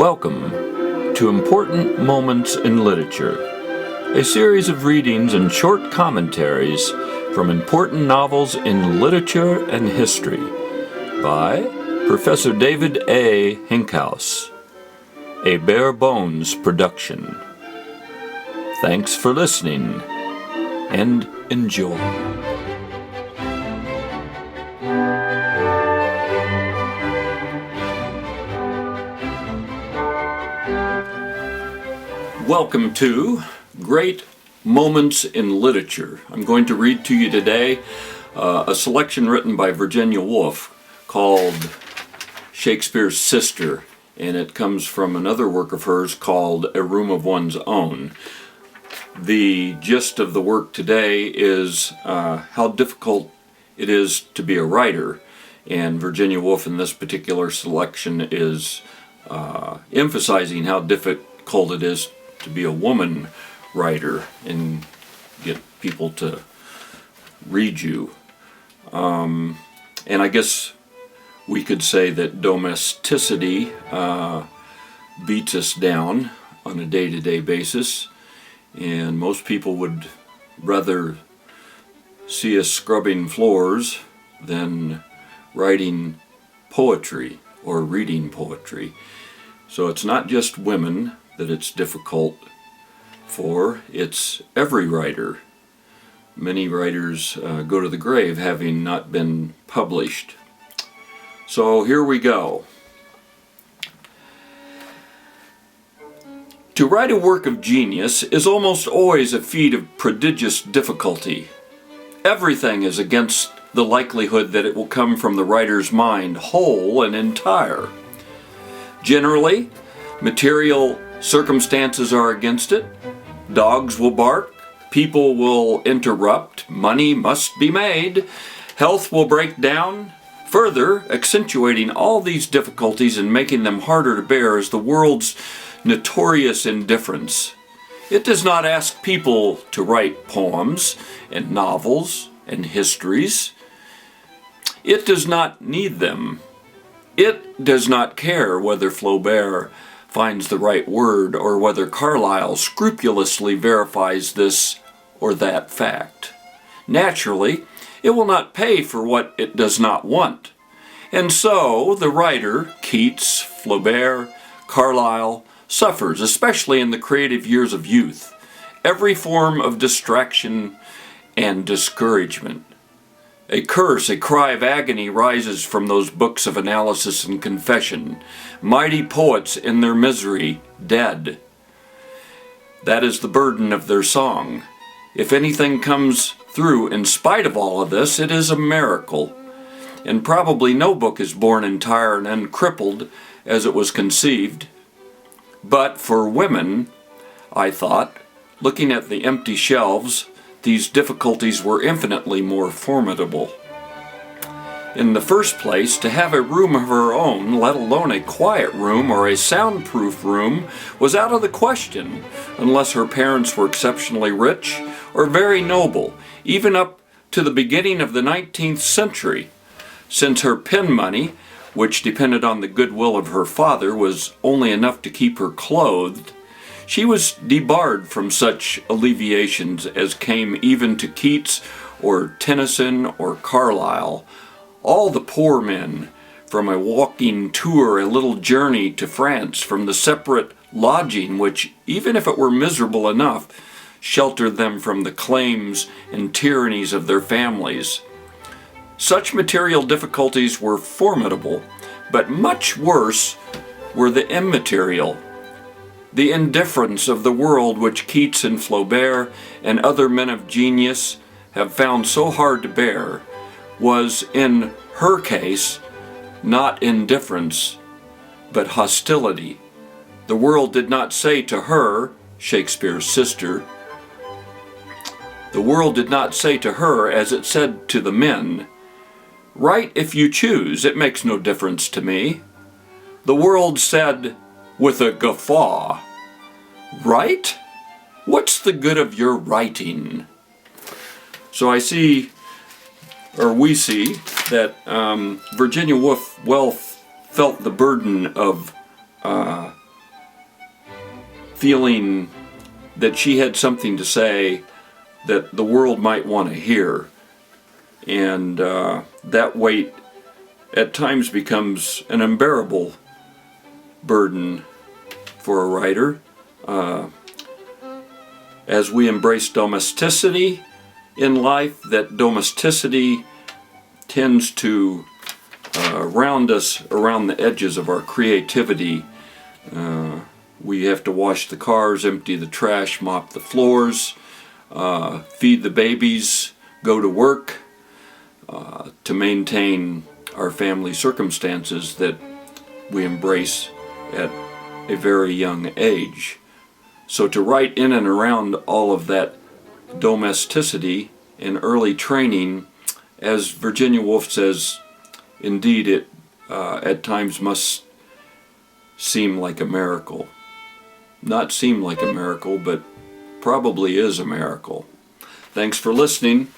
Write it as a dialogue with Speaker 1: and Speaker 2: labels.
Speaker 1: Welcome to Important Moments in Literature, a series of readings and short commentaries from important novels in literature and history by Professor David A. Hinkhouse, a Bare Bones production. Thanks for listening and enjoy. Welcome to Great Moments in Literature. I'm going to read to you today a selection written by Virginia Woolf called Shakespeare's Sister, and it comes from another work of hers called A Room of One's Own. The gist of the work today is how difficult it is to be a writer, and Virginia Woolf in this particular selection is emphasizing how difficult it is to be a woman writer and get people to read you. And I guess we could say that domesticity beats us down on a day-to-day basis, and most people would rather see us scrubbing floors than writing poetry or reading poetry. So it's not just women that it's difficult for, it's every writer. Many writers go to the grave having not been published. So here we go. To write a work of genius is almost always a feat of prodigious difficulty. Everything is against the likelihood that it will come from the writer's mind whole and entire. Generally, material circumstances are against it. Dogs will bark, people will interrupt, money must be made, health will break down. Further, accentuating all these difficulties and making them harder to bear is the world's notorious indifference. It does not ask people to write poems and novels and histories. It does not need them. It does not care whether Flaubert finds the right word or whether Carlyle scrupulously verifies this or that fact. Naturally, it will not pay for what it does not want. And so the writer, Keats, Flaubert, Carlyle, suffers, especially in the creative years of youth, every form of distraction and discouragement. A curse, a cry of agony rises from those books of analysis and confession. Mighty poets in their misery, dead. That is the burden of their song. If anything comes through in spite of all of this, it is a miracle. And probably no book is born entire and uncrippled as it was conceived. But for women, I thought, looking at the empty shelves, these difficulties were infinitely more formidable. In the first place, to have a room of her own, let alone a quiet room or a soundproof room, was out of the question, unless her parents were exceptionally rich or very noble, even up to the beginning of the 19th century, since her pin money, which depended on the goodwill of her father, was only enough to keep her clothed. She was debarred from such alleviations as came even to Keats or Tennyson or Carlyle. All the poor men, from a walking tour, a little journey to France, from the separate lodging which, even if it were miserable enough, sheltered them from the claims and tyrannies of their families. Such material difficulties were formidable, but much worse were the immaterial. The indifference of the world which Keats and Flaubert and other men of genius have found so hard to bear was, in her case, not indifference, but hostility. The world did not say to her, Shakespeare's sister, the world did not say to her, as it said to the men, "Write if you choose, it makes no difference to me." The world said, with a guffaw, "Write? What's the good of your writing?" So we see that Virginia Woolf felt the burden of feeling that she had something to say that the world might want to hear. And that weight at times becomes an unbearable burden for a writer. As we embrace domesticity in life, that domesticity tends to round us around the edges of our creativity. We have to wash the cars, empty the trash, mop the floors, feed the babies, go to work, to maintain our family circumstances that we embrace at a very young age. So to write in and around all of that domesticity and early training, as Virginia Woolf says, indeed it at times must seem like a miracle. Not seem like a miracle, but probably is a miracle. Thanks for listening.